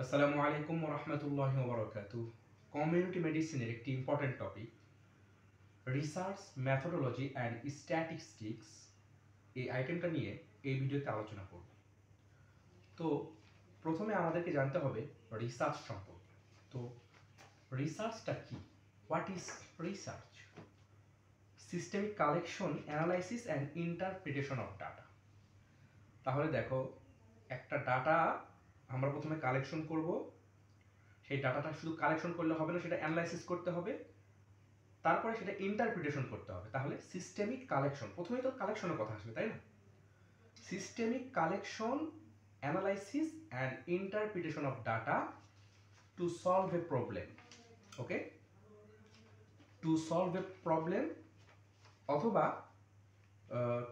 আসসালামু আলাইকুম ওয়া রাহমাতুল্লাহি ওয়া বারাকাতুহু। কমিউনিটি মেডিসিনের একটি important topic research methodology and statistics, এই আইটেমটা নিয়ে এই ভিডিওতে আলোচনা করব। তো প্রথমে আমাদেরকে জানতে হবে রিসার্চ সম্পর্কে। তো রিসার্চটা কি? What is research? Systemic collection, analysis and interpretation of data. তাহলে দেখো, একটা ডাটা আমরা প্রথমে কালেকশন করব। সেই ডাটাটা শুধু কালেকশন করলে হবে না, সেটা অ্যানালাইসিস করতে হবে, তারপরে সেটা ইন্টারপ্রিটেশন করতে হবে। তাহলে সিস্টেমিক কালেকশন, প্রথমেই তো কালেকশনের কথা আসবে, তাই না? Systemic collection, analysis and interpretation of data to solve a problem. Okay, to solve a problem অথবা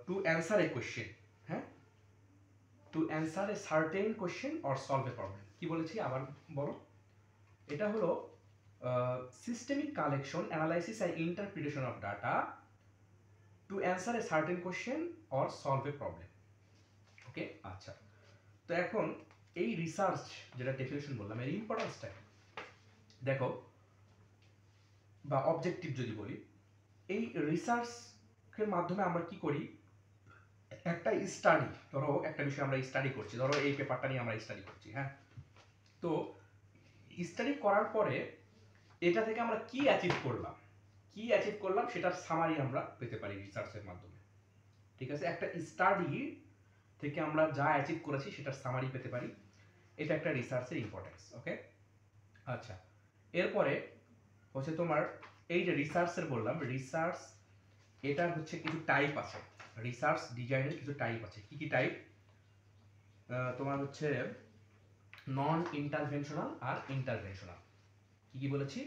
টু অ্যান্সার এ কোয়েশ্চেন। হ্যাঁ, to answer a certain question or solve a problem. কি বলেছি আবার বলো? এটা হলো systemic collection, analysis and interpretation of data to answer a certain question or solve a problem. Okay, আচ্ছা। তো এখন এই রিসার্চ, যেটা ডেফিনেশন বললাম, এর ইম্পর্টেন্সটা দেখো, বা অবজেক্টিভ যদি বলি, এই রিসার্চের মাধ্যমে আমরা কি করি? একটা স্টাডি, ধরো একটা বিষয় আমরা স্টাডি করছি, ধরো এই পেপারটা নিয়ে আমরা স্টাডি করছি। হ্যাঁ, তো স্টাডি করার পরে এটা থেকে আমরা কি অ্যাচিভ করলাম, সেটার সামারি আমরা পেতে পারি রিসার্চের মাধ্যমে। ঠিক আছে, একটা স্টাডি থেকে আমরা যা অ্যাচিভ করেছি সেটার সামারি পেতে পারি। এটা একটা রিসার্চের ইম্পর্টেন্স। ওকে, আচ্ছা। এরপরে হচ্ছে তোমার এই যে রিসার্চের বললাম, রিসার্চ এটার হচ্ছে কিছু টাইপ আছে। রিসার্চ ডিজাইনের কিছু টাইপ আছে। কি কি টাইপ? তোমার হচ্ছে নন ইন্টারভেনশনাল আর ইন্টারভেনশনাল। কি কি বলেছি?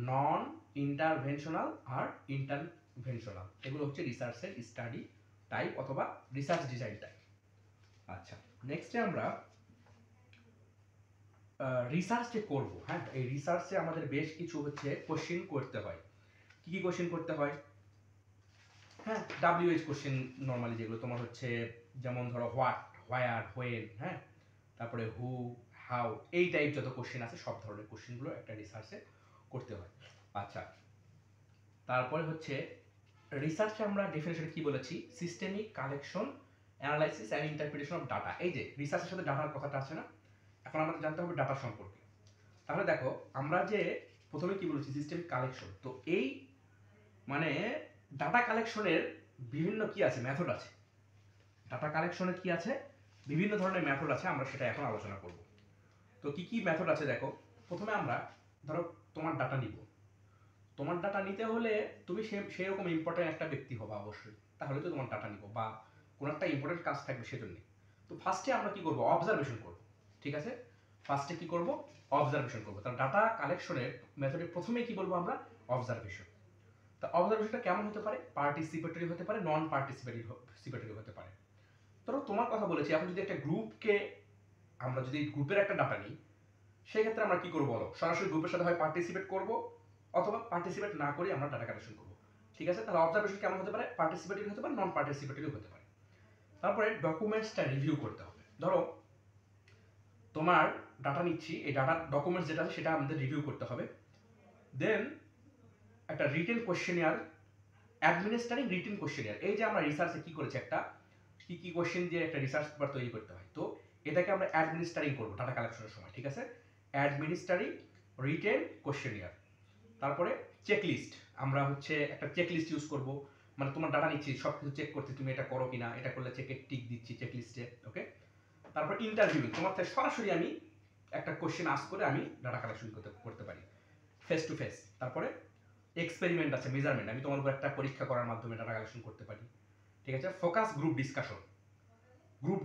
নন ইন্টারভেনশনাল আর ইন্টারভেনশনাল, এগুলো হচ্ছে রিসার্চের স্টাডি টাইপ অথবা রিসার্চ ডিজাইন টাইপ। আচ্ছা, নেক্সটে আমরা রিসার্চ যে করব, হ্যাঁ, এই রিসার্চে আমাদের বেশ কিছু হচ্ছে কোশ্চেন করতে হয়। কি কি কোশ্চেন করতে হয়? হ্যাঁ, WH কোশ্চেন নর্মালি যেগুলো তোমার হচ্ছে, যেমন ধরো হোয়াট, হোয়ার, হোয়েন, হ্যাঁ, তারপরে হু, হাউ, এই টাইপ যত কোশ্চেন আছে সব ধরনের কোশ্চেনগুলো একটা রিসার্চে করতে হয়। আচ্ছা, তারপরে হচ্ছে রিসার্চে আমরা ডেফিনেশনে কি বলেছি? Systemic collection, analysis and interpretation of data. এই যে রিসার্চের সাথে ডাটার কথাটা আছে না, এখন আমাদের জানতে হবে ডাটা সম্পর্কে। তাহলে দেখো, আমরা যে প্রথমে কি বলেছি? Systemic collection. তো এই মানে ডাটা কালেকশনের বিভিন্ন কি আছে? মেথড আছে। ডাটা কালেকশনের কি আছে? বিভিন্ন ধরনের মেথড আছে, আমরা সেটা এখন আলোচনা করব। তো কি কি মেথড আছে দেখো। প্রথমে আমরা ধরো তোমার ডাটা নিব। তোমার ডাটা নিতে হলে তুমি সেই রকম ইম্পর্টেন্ট একটা ব্যক্তি হবে অবশ্যই, তাহলে তো তোমার ডাটা নিব, বা কোনো একটা ইম্পর্টেন্ট কাজ থাকবে সেজন্য। তো ফার্স্টে আমরা কি করব? অবজারভেশন করব। ঠিক আছে, ফার্স্টে কি করব? অবজারভেশন করব। তার ডাটা কালেকশনের মেথডে প্রথমে কি বলবো আমরা? অবজারভেশন। তা অবজারভেশনটা কেমন হতে পারে? পার্টিসিপেটরি হতে পারে, নন পার্টিসিপেটরি হতে পারে। ধরো তোমার কথা বলেছি, এখন যদি একটা গ্রুপকে, আমরা যদি গ্রুপের একটা ডাটা নিই, সেক্ষেত্রে আমরা কি করবো বলো? সরাসরি গ্রুপের সাথে হয় পার্টিসিপেট করব, অথবা পার্টিসিপেট না করে আমরা ডাটা কালেকশন করব। ঠিক আছে, তাহলে অবজারভেশন কেমন হতে পারে? পার্টিসিপেটরি হতে পারে, নন পার্টিসিপেটরি হতে পারে। তারপরে ডকুমেন্টসটা রিভিউ করতে হবে। ধরো তোমার ডাটা নিচ্ছি, এই ডাটার ডকুমেন্টস যেটা আছে সেটা আমাদের রিভিউ করতে হবে। দেন একটা written questionnaire, administrating written questionnaire. এই যে আমরা রিসার্চে কি করেছি, একটা কি কি কোয়েশ্চেন দিয়ে একটা রিসার্চ পেপার তৈরি করতে হয়, তো এটাকে আমরা অ্যাডমিনিস্ট্রেটিং করবো ডাটা কালেকশনের সময়। ঠিক আছে, অ্যাডমিনিস্ট্রেটিং রিটেন কোয়েশ্চেনিয়ার। তারপরে চেকলিস্ট, আমরা হচ্ছে একটা চেকলিস্ট ইউজ করব। মানে তোমার ডাটা নিচ্ছি, সব কিছু চেক করতে, তুমি এটা করো কিনা, এটা করলে চেকের টিক দিচ্ছি চেকলিস্টে। ওকে, তারপর ইন্টারভিউ, তোমার থেকে সরাসরি আমি একটা কোশ্চেন আস্ক করে আমি ডাটা কালেকশন করতে পারি ফেস টু ফেস। তারপরে এক্সপেরিমেন্ট আছে, মেজারমেন্ট, আমি তোমার উপর একটা পরীক্ষা করার মাধ্যমে ডাটা কালেকশন করতে পারি। ঠিক আছে, ফোকাস গ্রুপ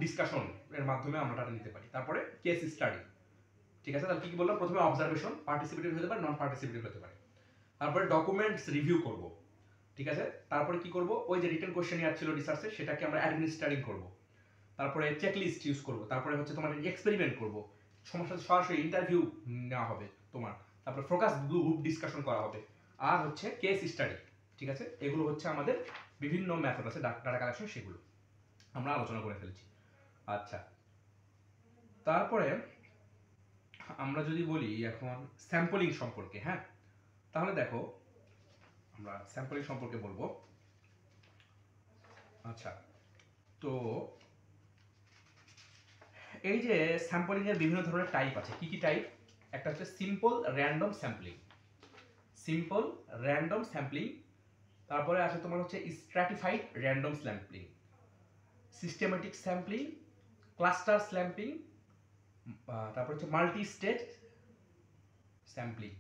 ডিসকাশন এর মাধ্যমে আমরা ডাটা নিতে পারি। তারপরে কেস স্টাডি। ঠিক আছে, তাহলে কি কি বললাম? প্রথমে অবজারভেশন, পার্টিসিপেটিভ হতে পারে, নন পার্টিসিপেটিভ হতে পারে। তারপরে ডকুমেন্টস রিভিউ করব। ঠিক আছে, তারপরে কি করব? ওই যে রিটেন কোশ্চেনিয়ার ছিল রিসার্চে, সেটাকে আমরা অ্যাডমিনিস্ট্রেটিং করব। তারপরে চেকলিস্ট ইউজ করব। তারপরে হচ্ছে তোমার এক্সপেরিমেন্ট করব, সমস্যা সরাসরি ইন্টারভিউ নেওয়া হবে তোমার। তারপরে ফোকাস গ্রুপ ডিসকাশন করা হবে। আর হচ্ছে কেস স্টাডি। ঠিক আছে, এগুলো হচ্ছে আমাদের বিভিন্ন মেথড আছে ডাটা কালেকশন, সেগুলো আমরা আলোচনা করে ফেলেছি। আচ্ছা, তারপরে আমরা যদি বলি এখন স্যাম্পলিং সম্পর্কে, হ্যাঁ, তাহলে দেখো আমরা স্যাম্পলিং সম্পর্কে বলবো। আচ্ছা, তো এই যে স্যাম্পলিং এর বিভিন্ন ধরনের টাইপ আছে। কি কি টাইপ? একটা হচ্ছে simple random sampling, simple random sampling. তারপরে আছে তোমার হচ্ছে stratified random sampling, systematic sampling, cluster sampling, তারপর হচ্ছে মাল্টি স্টেজ স্যাম্পলিং।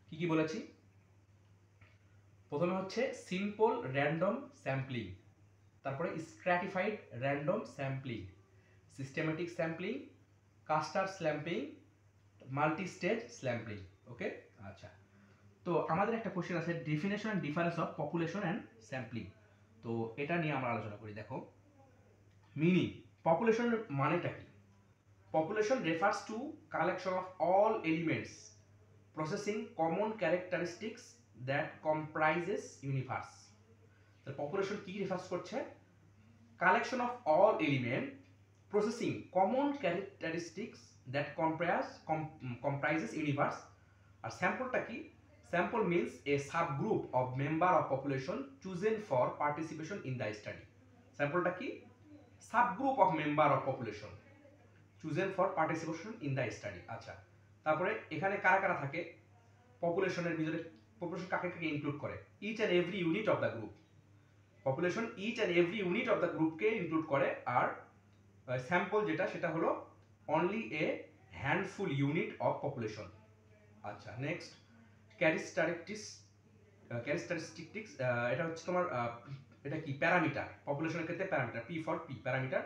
কি কি বলেছি? প্রথমে হচ্ছে সিম্পল র্যান্ডম স্যাম্পলিং, তারপরে stratified random sampling, systematic sampling, cluster sampling, multi stage sampling. Okay, আচ্ছা। তো আমাদের একটা কোশ্চেন আছে, definition and difference of population and sampling. তো এটা নিয়ে আমরা আলোচনা করি। দেখো, মিনিং, পপুলেশন মানেটা কি? Population refers to collection of all elements processing common characteristics that comprises universe. তো পপুলেশন কি রেফার্স করছে? Collection of all element processing common characteristics that comprises universe. আর স্যাম্পলটা কি? Sample means a subgroup of member of population chosen for participation in the study. Sample টা কি? Subgroup of member of population chosen for participation in the study. আচ্ছা, তারপরে এখানে কারা কারা থাকে পপুলেশনের ভিতরে? পপুলেশন কাকে কাকে ইনক্লুড করে? Each and every unit of the group. Population each and every unit of the গ্রুপকে ইনক্লুড করে। আর স্যাম্পল যেটা, সেটা হলো only a handful unit of population. আচ্ছা, নেক্সট ক্যারেক্টারিস্টিক্স, এটা হচ্ছে তোমার এটা কি? প্যারামিটার। পপুলেশনের ক্ষেত্রে parameter, P for P, parameter.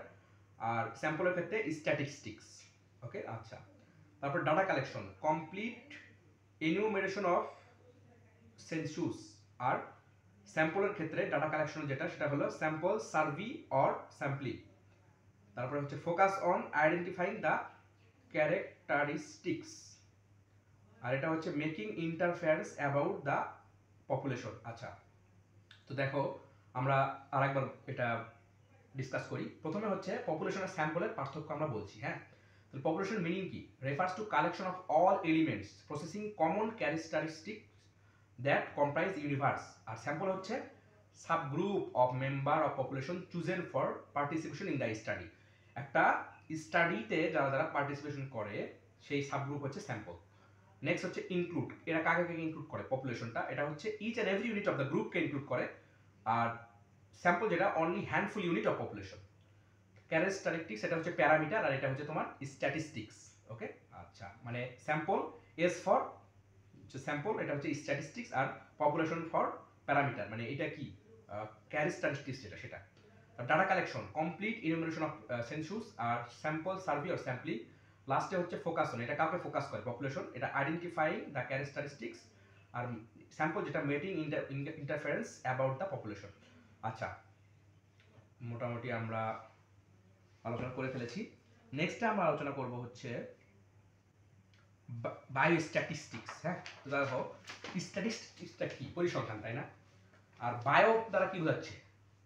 আর স্যাম্পলের ক্ষেত্রে স্ট্যাটিস্টিক্স। ওকে, আচ্ছা। তারপর data collection, complete enumeration of census. আর স্যাম্পলের ক্ষেত্রে ডাটা কালেকশন যেটা, সেটা হলো স্যাম্পল সার্ভি অর স্যাম্পলিং। তারপরে হচ্ছে focus on identifying the characteristics. আর এটা হচ্ছে making interference about the population. আচ্ছা, তো দেখো আমরা আরেকবার এটা ডিসকাস করি। প্রথমে হচ্ছে পপুলেশন আর স্যাম্পলের পার্থক্য আমরা বলছি। হ্যাঁ, তো পপুলেশন মিনিং কি? Refers to collection of all elements processing common characteristics that comprise universe. আর স্যাম্পল হচ্ছে subgroup of member of population chosen for participation in the study. একটা স্টাডিতে যারা যারা পার্টিসিপেশন করে সেই সাবগ্রুপ হচ্ছে স্যাম্পল। নেক্সট হচ্ছে ইনক্লুড, এরা কাকে কাকে ইনক্লুড করে? পপুলেশনটা, এটা হচ্ছে each and every unit of the গ্রুপকে ইনক্লুড করে। আর স্যাম্পল যেটা only handful unit of population. Characteristics, এটা হচ্ছে প্যারামিটার। আর এটা হচ্ছে তোমার স্ট্যাটিস্টিক্স। ওকে, আচ্ছা, মানে স্যাম্পল এস ফর স্যাম্পল, এটা হচ্ছে স্ট্যাটিস্টিক্স। আর পপুলেশন ফর প্যারামিটার, মানে এটা কি? ক্যারেক্টারিস্টিক্স যেটা, সেটা। Data collection, complete enumeration of census. আর স্যাম্পল সার্ভে অর স্যাম্পলিং। লাস্টে হচ্ছে ফোকাস অন, এটা কাউকে ফোকাস করে? পপুলেশন। এটা আইডেন্টিফাইং দ্য ক্যারেক্টারিস্টিক্স। আর স্যাম্পল যেটা making interference about the population. আচ্ছা, মোটামুটি আমরা আলোচনা করে ফেলেছি। নেক্সটে আমরা আলোচনা করব হচ্ছে বায়োস্ট্যাটিস্টিক্স। হ্যাঁ, তো দেখো স্ট্যাটিস্টিক্সটা কি? পরিসংখ্যান, তাই না? আর বায়ো দ্বারা কি বোঝাচ্ছে?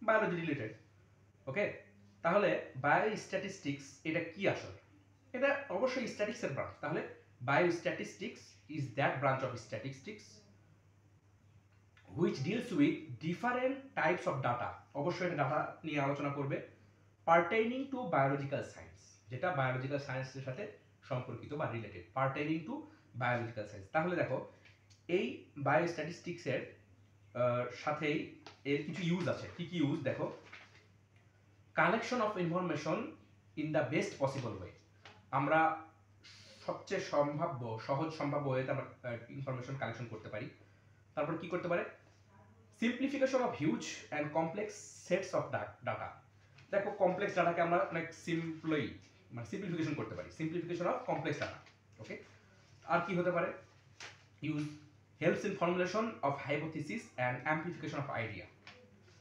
Biology related. ওকে, তাহলে বায়োস্ট্যাটিস্টিক্স এটা কি আসলে? এটা অবশ্যই স্ট্যাটিক্সের ব্রাঞ্চ। তাহলে biostatistics is that branch of statistics which deals with different types of data. অবশ্যই এটা ডাটা নিয়ে আলোচনা করবে, পার্টেইনিং টু বায়োলজিক্যাল সায়েন্স, যেটা বায়োলজিক্যাল সায়েন্সের সাথে সম্পর্কিত বা রিলেটেড, পার্টেইনিং টু বায়োলজিক্যাল সায়েন্স। তাহলে দেখো, এই বায়োস্ট্যাটিস্টিক্সের সাথেই এর কিছু ইউজ আছে। কি কি ইউজ? দেখো, collection of information in the best possible way. আমরা সবচেয়ে সম্ভাব্য, সহজ সম্ভাব্য ওয়েতে আমরা ইনফরমেশন কালেকশন করতে পারি। তারপর কি করতে পারে? Simplification of huge and complex sets of data. দেখো, কমপ্লেক্স ডাটাকে আমরা অনেক মানে সিম্পলিফিকেশন করতে পারি, simplification of complex data. Okay, আর কি হতে পারে? Use helps in formulation of hypothesis and amplification of idea.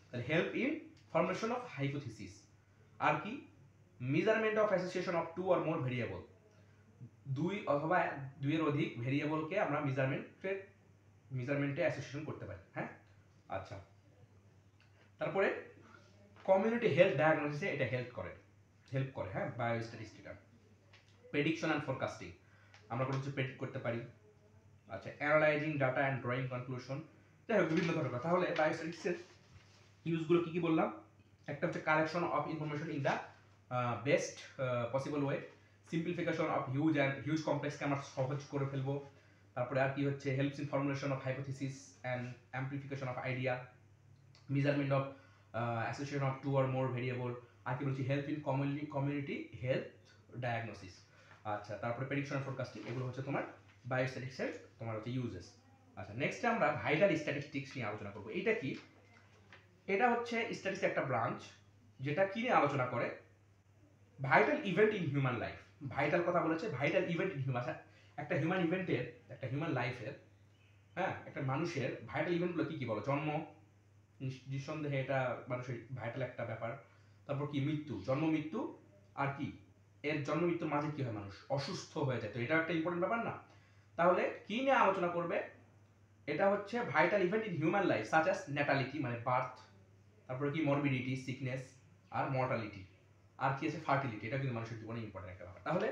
তাহলে help in formulation of hypothesis. আর কি? Measurement of association of two or more variable. দুই অথবা দুইয়ের অধিক ভেরিয়েবলকে আমরা মেজারমেন্টে অ্যাসোসিয়েশন করতে পারি। হ্যাঁ, আচ্ছা। তারপরে কমিউনিটি হেলথ ডায়াগনোসিসে এটা হেল্প করে। হ্যাঁ, বায়োস্ট্যাটিস্টিক্স। প্রেডিকশন অ্যান্ড ফোরকাস্টিং, আমরা কোনো কিছু প্রেডিক্ট করতে পারি। আচ্ছা, analysing data and drawing conclusion, যাই হোক বিভিন্ন ধরনের কথা। তাহলে বায়োস্ট্যাটিক্সের ইউজগুলো কি কি বললাম? একটা হচ্ছে collection of information in the best possible way, simplification of huge কমপ্লেক্সকে আমরা সহজ করে ফেলবো। তারপরে আর কি হচ্ছে helps in formulation of hypothesis and amplification of idea, measurement of association of two or more variable, আর কি বলছি help in community health diagnosis. আচ্ছা, তারপরে প্রেডিকশন অ্যান্ড ফোরকাস্টিং, এগুলো হচ্ছে তোমার বায়োস্ট্যাটিক্সের তোমার হচ্ছে ইউজেস। আচ্ছা, নেক্সট আমরা ভাইটাল স্ট্যাটিস্টিক্স নিয়ে আলোচনা করবো। এটা কি? এটা হচ্ছে স্ট্যাটিস্টিক্স একটা ব্রাঞ্চ যেটা কি নিয়ে আলোচনা করে? Vital event in human life. Vital কথা বলেছে, ভাইটাল ইভেন্ট ইন হিউম্যান, একটা হিউম্যান ইভেন্টের, একটা হিউম্যান লাইফের, হ্যাঁ, একটা মানুষের ভাইটাল ইভেন্টগুলো কি কি বলো? জন্ম, নিঃসন্দেহে এটা মানুষের ভাইটাল একটা ব্যাপার। তারপর কি? মৃত্যু, জন্ম মৃত্যু, আর কি এর জন্ম মৃত্যুর মাঝে কি হয়? মানুষ অসুস্থ হয়ে যায়, তো এটা একটা ইম্পর্টেন্ট ব্যাপার না? তাহলে কি নিয়ে আলোচনা করবে? এটা হচ্ছে vital event in human life such as natality মানে বার্থ, তারপরে কি মরবিডিটি সিকনেস, আর মর্টালিটি, আর কি আছে ফার্টিলিটি। এটা কিন্তু মানুষের জীবনে ইম্পর্টেন্ট একটা ব্যাপার। তাহলে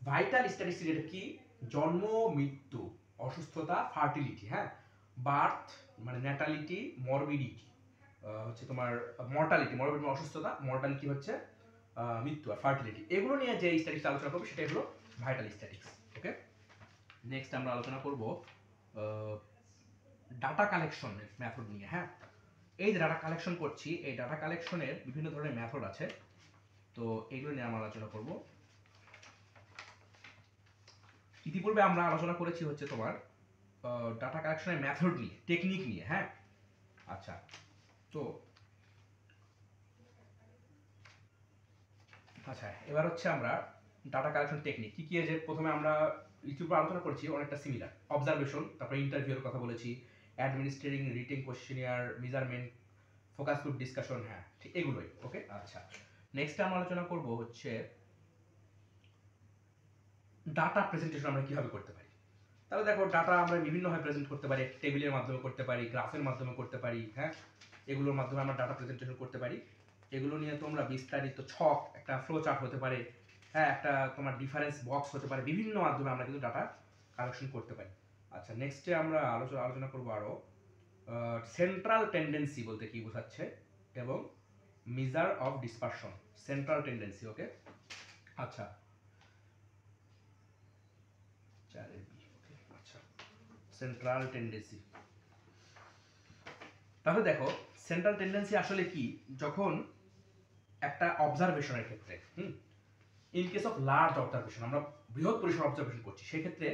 ভাইটাল স্ট্যাটিস্টিক্স এটা কি? জন্ম মৃত্যু, অসুস্থতা, ফার্টিলিটি, হ্যাঁ, বার্থ মানে ন্যাটালিটি, মরবিডিটি হচ্ছে তোমার মর্টালিটি, মরবিডিটি অসুস্থতা, মর্টালিটি হচ্ছে মৃত্যু, আর ফার্টিলিটি, এগুলো নিয়ে যে স্ট্যাটিস্টিক্স আলোচনা করবো সেটা হলো ভাইটাল স্ট্যাটিস্টিক্স। ওকে, নেক্সট আমরা আলোচনা করব ডাটা কালেকশন মেথড নিয়ে। হ্যাঁ, এই যে ডাটা কালেকশন করছি, এই ডাটা কালেকশনের বিভিন্ন ধরনের মেথড আছে, তো এইগুলো নিয়ে আমরা আলোচনা করব। ইতিপূর্বে আমরা আলোচনা করেছি হচ্ছে তোমার ডাটা কালেকশনের মেথড নিয়ে, টেকনিক নিয়ে। হ্যাঁ, আচ্ছা, তো আচ্ছা এবার হচ্ছে আমরা ডাটা কালেকশন টেকনিক কি কি, যে প্রথমে আমরা ইতিপূর্বে আলোচনা করেছি অনেকটা সিমিলার, অবজারভেশন, তারপরে ইন্টারভিউর কথা বলেছি, administering written questionnaire, measurement, focus group discussion, হ্যাঁ ঠিক এগুলোই। ওকে, আচ্ছা, নেক্সট আমরা আলোচনা করব হচ্ছে ডাটা প্রেজেন্টেশন আমরা কিভাবে করতে পারি। তাহলে দেখো, ডাটা আমরা বিভিন্নভাবে প্রেজেন্ট করতে পারি, টেবিলের মাধ্যমে করতে পারি, গ্রাফের মাধ্যমে করতে পারি, হ্যাঁ, এগুলোর মাধ্যমে আমরা ডাটা প্রেজেন্টেশন করতে পারি। এগুলো নিয়ে তোমরা বিস্তারিত ছক, একটা ফ্লো চার্ট হতে পারে, হ্যাঁ, একটা তোমার ডিফারেন্স বক্স হতে পারে, বিভিন্ন মাধ্যমে আমরা কিন্তু ডাটা কালেকশন করতে পারি। আচ্ছা, নেক্সটে আমরা আলোচনা করবো আরো সেন্ট্রাল টেন্ডেন্সি বলতে কি বোঝাচ্ছে, এবং measure of dispersion, central tendency. Okay, আচ্ছা, আচ্ছা, সেন্ট্রাল টেন্ডেন্সি, তাহলে দেখো সেন্ট্রাল টেন্ডেন্সি আসলে কি? যখন একটা অবজারভেশনের ক্ষেত্রে, in case of large observation, আমরা বৃহৎ পরিসর অবজারভেশন করছি, সেক্ষেত্রে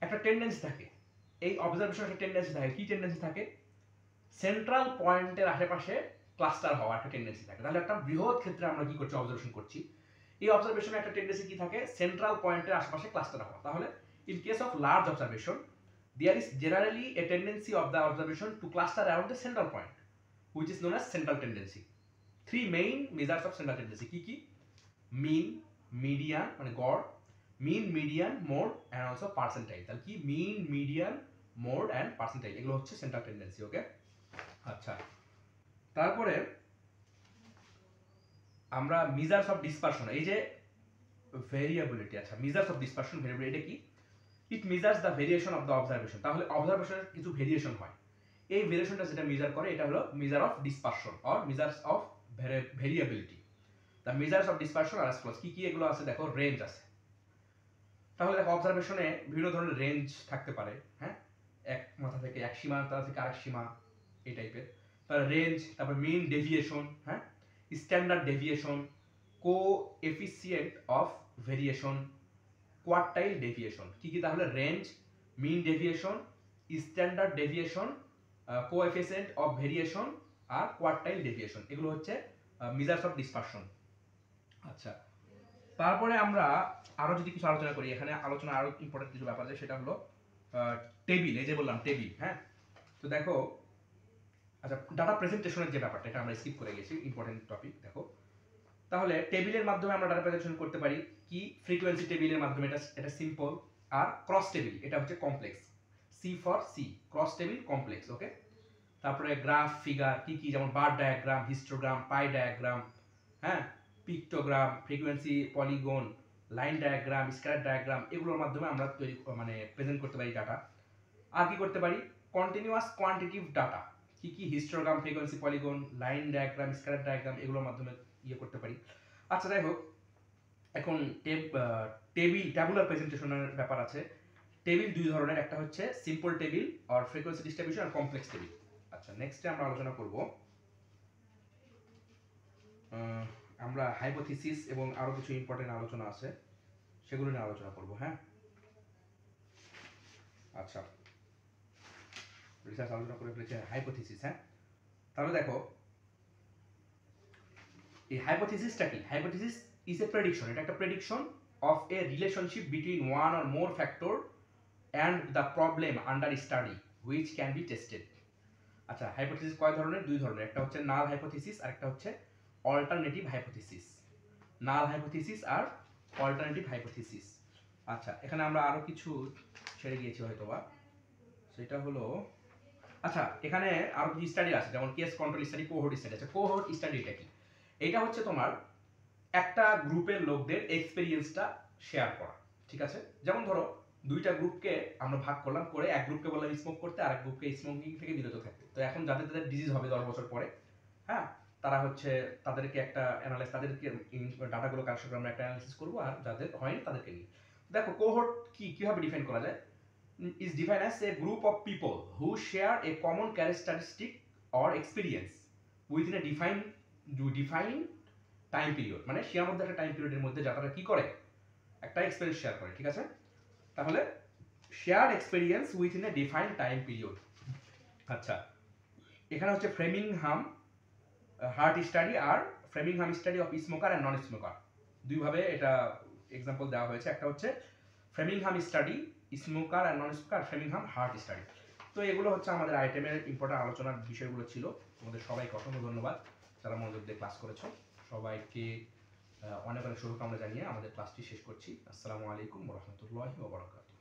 একটা টেন্ডেন্সি থাকে, এই অবজারভেশনের একটা টেন্ডেন্সি থাকে। কি টেন্ডেন্সি থাকে? সেন্ট্রাল পয়েন্টের আশেপাশে ক্লাস্টার হওয়ার একটা টেন্ডেন্সি থাকে। তাহলে একটা বৃহৎ ক্ষেত্রে আমরা কি করছি? অবজারভেশন করছি, এই অবজারভেশনের একটা টেন্ডেন্সি কি থাকে? সেন্ট্রাল পয়েন্টের আশেপাশে ক্লাস্টার হওয়া। তাহলে in case of large observation there is generally a tendency of the observation to cluster around the central point, which is known as central tendency. Three main measures of central tendency কি কি? mean, median মানে গড়, mean, median, mode and also percentile। তাহলে কি? mean, median, mode and percentile, এগুলো হচ্ছে central tendency। ওকে, আচ্ছা, তারপরে আমরা measures of dispersion, এই যে variability, আচ্ছা measures of dispersion variability এটা কি? It measures the variation of the observation. তাহলে অবজারভেশনের কিছু ভেরিয়েশন হয়, এই ভেরিয়েশনটা যেটা মেজার করে এটা হলো measure of dispersion or measures of variability. The measures of dispersion আর ফ্লস কি কি এগুলো আছে? দেখো, রেঞ্জ আছে। তাহলে দেখো, অবজারভেশনে বিভিন্ন ধরনের রেঞ্জ থাকতে পারে, হ্যাঁ, এক মাথা থেকে এক সীমা, তার থেকে আরেক সীমা, এই টাইপের। তাহলে রেঞ্জ, তারপর মিন ডেভিয়েশন, হ্যাঁ, standard deviation, coefficient of variation, quartile deviation. কি কি তাহলে? Range, mean deviation, standard deviation, coefficient of variation, আর কোয়ার্টাইল ডেভিয়েশন, এগুলো হচ্ছে মেজার্স অফ ডিসপারশন। আচ্ছা, তারপরে আমরা আরো যদি কিছু আলোচনা করি, এখানে আলোচনা আরো ইম্পর্টেন্ট কিছু ব্যাপার আছে, সেটা হলো টেবিল। এই যে বললাম টেবিল, হ্যাঁ, তো দেখো, আচ্ছা, ডাটা প্রেজেন্টেশনের যে ব্যাপারটা, এটা আমরা স্কিপ করে গেছি, ইম্পর্টেন্ট টপিক। দেখো, তাহলে টেবিলের মাধ্যমে আমরা ডাটা প্রেজেন্টেশন করতে পারি কি? ফ্রিকোয়েন্সি টেবিলের মাধ্যমে, এটা সিম্পল, আর ক্রস টেবিল এটা হচ্ছে complex, C for C, cross table complex. Okay, তারপরে গ্রাফ, ফিগার কি কি, যেমন bar diagram, histogram, pie diagram, হ্যাঁ, pictogram, frequency, polygon, line diagram, scatter diagram, এগুলোর মাধ্যমে আমরা তৈরি মানে প্রেজেন্ট করতে পারি ডাটা। আর কি করতে পারি, কন্টিনিউয়াস কোয়ান্টিটিভ ডাটা, কি কি histogram, frequency, polygon, line diagram, scatter diagram, এগুলোর মাধ্যমে ইয়ে করতে পারি। আচ্ছা যাই হোক, এখন ট্যাবুলার প্রেজেন্টেশনের ব্যাপার আছে। টেবিল দুই ধরনের, একটা হচ্ছে সিম্পল টেবিল আর ফ্রিকোয়েন্সি ডিস্ট্রিবিউশন আর কমপ্লেক্স টেবিল। আচ্ছা নেক্সটে আমরা আলোচনা করব আমরা হাইপোথিসিস এবং আরো কিছু ইম্পর্টেন্ট আলোচনা আছে, সেগুলো নিয়ে আলোচনা করব। হ্যাঁ, আচ্ছা রিসার্চ আলোচনা করে ফেলেছে হাইপোথিসিস। হ্যাঁ, তাহলে দেখো এই হাইপোথিসিসটা কি। হাইপোথিসিস ইজ এ প্রেডিকশন, এটা একটা prediction of a relationship between one or more factor and the problem under study which can be tested. আচ্ছা হাইপোথিসিস কয় ধরনের, দুই ধরনের, একটা হচ্ছে নাল হাইপোথিসিস আর একটা হচ্ছে অল্টারনেটিভ হাইপোথিসিস। নাল হাইপোথিসিস আর অল্টারনেটিভ হাইপোথিসিস। আচ্ছা এখানে আমরা আরো কিছু ছেড়ে গিয়েছি হয়তোবা, সেটা হলো আচ্ছা এখানে আরো কিছু স্টাডি আছে, যেমন case control study, cohort study. আচ্ছা কোহোর্ট স্টাডিটা কি, এটা হচ্ছে তোমার একটা গ্রুপের লোকদের এক্সপেরিয়েন্সটা শেয়ার করা, ঠিক আছে। যেমন ধরো দুইটা গ্রুপকে আমরা ভাগ করলাম, করে এক গ্রুপকে বললাম স্মোক করতে, আরেক গ্রুপকে স্মোকিং থেকে বিরত থাকতে। তো এখন যাদের যাদের ডিজিজ হবে 10 বছর পরে, হ্যাঁ, তারা হচ্ছে তাদেরকে একটা অ্যানালাইজ, তাদেরকে ডাটাগুলো কালেকশন করে আমরা একটা অ্যানালাইসিস করবো, আর যাদের হয়নি তাদেরকে নিয়ে। দেখো কোহোর্ট কি কিভাবে ডিফাইন করা যায়, is defined as a group of people who share a common characteristic or experience within a defined time period. মানে সীমার মধ্যে একটা টাইম পিরিয়ডের মধ্যে যারা কি করে, একটা এক্সপেরিয়েন্স শেয়ার করে, ঠিক আছে। তাহলে share experience within a defined time period. আচ্ছা এখানে হচ্ছে ফ্রেমিংহাম হার্ট স্টাডি আর Framingham study of smoker and non smoker, দুইভাবে এটা এক্সাম্পল দেওয়া হয়েছে। একটা হচ্ছে Framingham study smoker and non smoker, Framingham heart study. তো এগুলো হচ্ছে আমাদের আইটেমের ইম্পর্টেন্ট আলোচনার বিষয়গুলো ছিল। তোমাদের সবাইকে অসংখ্য ধন্যবাদ যারা মনোযোগ দিয়ে ক্লাস করেছো। সবাইকে অনেক অনেক শুভকামনা জানিয়ে আমাদের ক্লাসটি শেষ করছি। আসসালামু আলাইকুম ওয়া রাহমাতুল্লাহি ওয়া বারাকাতুহু।